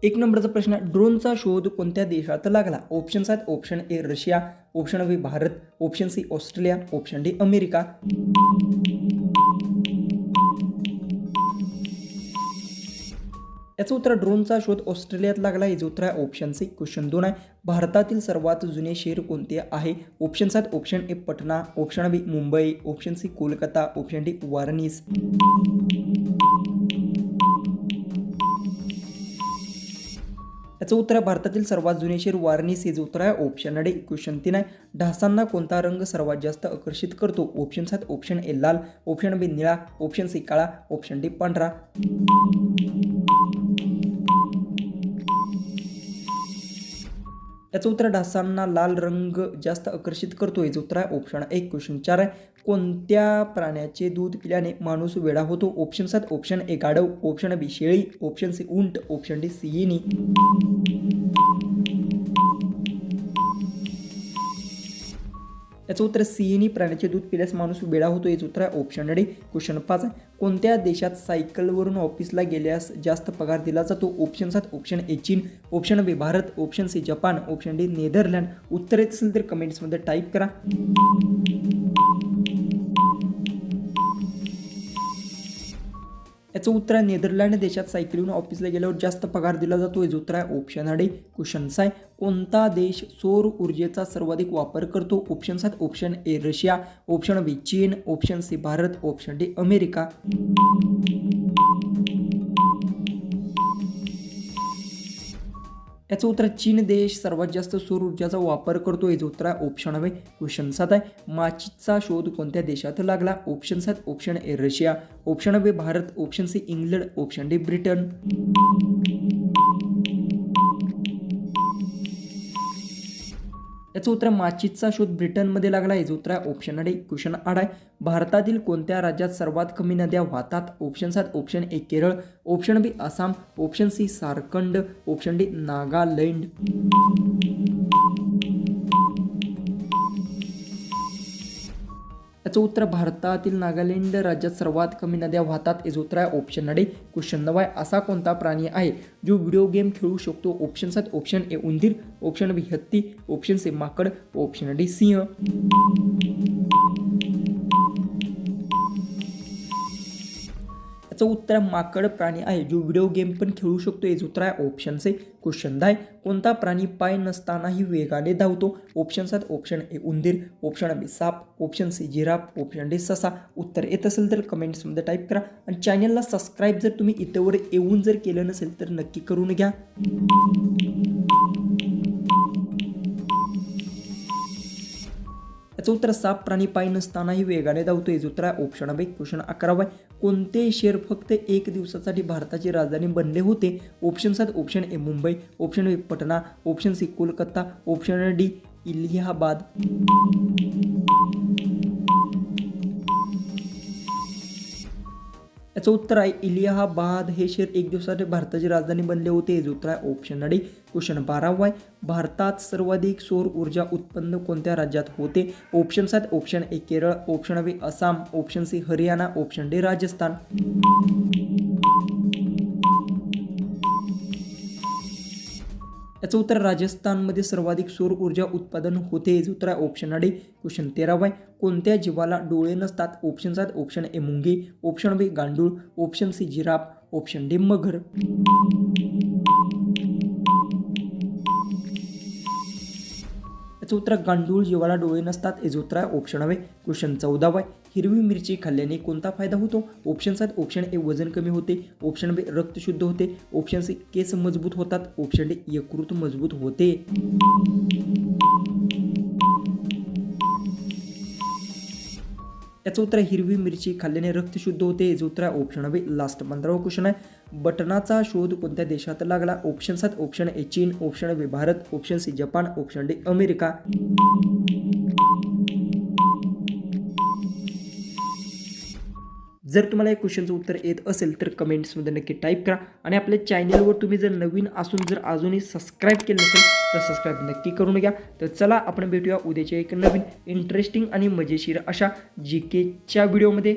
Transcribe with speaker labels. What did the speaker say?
Speaker 1: एक नंबरचा प्रश्न, ड्रोनचा शोध कोणत्या देशात लागला? ऑप्शन्स आहेत, option A Russia, option B Bharat, option C Australia, option D America. याचं उत्तर ड्रोनचा शोध ऑस्ट्रेलियात लागला. याचं उत्तर आहे ऑप्शन सी. क्वेश्चन 2 आहे, भारतातील सर्वात जुने शहर कोणते आहे? ऑप्शन्स आहेत, option A Patna, option B Mumbai, option C Kolkata, option D Varanasi. याचं उत्तर आहे भारतातील सर्वात जुने शहर वाराणसी. याचं उत्तर आहे ऑप्शन डी. क्वेश्चन 3 आहे, ढासांना कोणता रंग सर्वात जास्त आकर्षित करतो? ऑप्शन्स आहेत, ऑप्शन ए लाल, ऑप्शन बी निळा, ऑप्शन सी काळा, ऑप्शन डी पांढरा. याचं उत्तर ढासांना लाल रंग जास्त आकर्षित करतो. याचं उत्तर आहे ऑप्शन ए. क्वेश्चन 4 आहे, कोणत्या प्राण्याचे दूध पिल्याने माणूस वेडा होतो? ऑप्शन्स आहेत, ऑप्शन ए गाढव, ऑप्शन बी शेळी, ऑप्शन सी उंट, ऑप्शन डी सिंहिणी. याचं उत्तर सिंहिणी प्राण्याचे दूध पिल्यास माणूस वेडा होतो. याचं उत्तर आहे ऑप्शन डी. क्वेश्चन 5 आहे, कोणत्या देशात सायकलवरून ऑफिसला गेल्यास जास्त पगार दिला जातो? ऑप्शन्स आहेत, ऑप्शन ए चीन, option B Bharat, option C Japan, option D Netherland. उत्तर येत असेल तर कमेंट्समध्ये टाईप करा. याचं उत्तर आहे नेदरलँड देशात सायकलीहून ऑफिसला गेल्यावर जास्त पगार दिला जातो. याचं उत्तर आहे ऑप्शन डी. क्वेश्चन 6 आहे, कोणता देश सौर ऊर्जेचा सर्वाधिक वापर करतो? ऑप्शन्स आहेत, option A Russia, option B चीन, option C Bharat, option D America. याचं उत्तर चीन देश सर्वात जास्त सौर ऊर्जाचा वापर करतो. याचं उत्तर आहे ऑप्शन बी. क्वेश्चन 7 आहे, माचीचा शोध कोणत्या देशात लागला? ऑप्शन्स आहेत, option A Russia, option B Bharat, option C England, option D Britain. याचं उत्तर माचीचा शोध ब्रिटनमध्ये लागला. याचं उत्तर आहे ऑप्शन डी. क्वेश्चन 8 आहे, भारतातील कोणत्या राज्यात सर्वात कमी नद्या वाहतात? ऑप्शन्स आहेत, option A Kerala, option B Assam, option C Jharkhand, option D Nagaland. याचं उत्तर भारतातील नागालँड राज्यात सर्वात कमी नद्या वाहतात. याचं उत्तर आहे ऑप्शन डी. क्वेश्चन 9 आहे, असा कोणता प्राणी आहे जो व्हिडिओ गेम खेळू शकतो? ऑप्शन्स आहेत, ऑप्शन ए उंदीर, ऑप्शन बी हत्ती, ऑप्शन सी माकड, ऑप्शन डी सिंह. याचं उत्तर माकड प्राणी आहे जो व्हिडिओ गेम पण खेळू शकतो. याचं उत्तर आहे ऑप्शन सी. क्वेश्चन 10, कोणता प्राणी पाय नसतानाही वेगाने धावतो? ऑप्शन्स आहेत, ऑप्शन ए उंदीर, ऑप्शन बी साप, option C giraffe, option D ससा. उत्तर येत असेल तर कमेंट्समध्ये टाईप करा आणि चॅनलला सबस्क्राईब जर तुम्ही इथंवर येऊन जर केलं नसेल तर नक्की करून घ्या. याचं उत्तर साप प्राणी पाय नसतानाही वेगाने धावतो. याचं उत्तर आहे ऑप्शन बी. क्वेश्चन 11 आहे, कोणते शहर फक्त एक दिवसासाठी भारताची राजधानी बनले होते? ऑप्शन्स आहेत, option A Mumbai, option B Patna, option C Kolkata, option D Allahabad. याचं उत्तर आहे इलाहाबाद हे शहर एक दिवसासाठी भारताची राजधानी बनले होते. याचं उत्तर आहे ऑप्शन डी. क्वेश्चन 12 आहे, भारतात सर्वाधिक सौर ऊर्जा उत्पन्न कोणत्या राज्यात होते? ऑप्शन्स आहेत, option A Kerala, option B Assam, option C Haryana, option D Rajasthan. याचं उत्तर राजस्थानमध्ये सर्वाधिक सौर ऊर्जा उत्पादन होते. याचं उत्तर आहे ऑप्शन डी. क्वेश्चन 13 आहे, कोणत्या जीवाला डोळे नसतात? ऑप्शन्स आहेत, ऑप्शन ए मुंगी, ऑप्शन बी गांडूळ, option C giraffe, option D मगर. याचं उत्तर गांडूळ जीवाला डोळे नसतात. याचं उत्तर आहे ऑप्शन बी. क्वेश्चन 14 आहे, हिरवी मिरची खाल्ल्याने कोणता फायदा होतो? ऑप्शन्स आहेत, ऑप्शन ए वजन कमी होते, ऑप्शन बी रक्त शुद्ध होते, ऑप्शन सी केस मजबूत होतात, ऑप्शन डी यकृत मजबूत होते. याचं उत्तर हिरवी मिरची खाल्ल्याने रक्त शुद्ध होते. याचं उत्तर आहे ऑप्शन बी. लास्ट 15वा क्वेश्चन आहे, बटनाचा शोध कोणत्या देशात लागला? ऑप्शन्स आहेत, ऑप्शन ए चीन, option B Bharat, option C Japan, option D America. जर तुम्हाला या क्वेश्चनचं उत्तर येत असेल तर कमेंट्समध्ये नक्की टाईप करा आणि आपल्या चॅनलवर तुम्ही जर नवीन असून जर अजूनही सबस्क्राईब केलं नसेल तर सबस्क्राईब नक्की करून घ्या. तर चला आपण भेटूया उद्याच्या एक नवीन इंटरेस्टिंग आणि मजेशीर अशा GKच्या व्हिडिओमध्ये.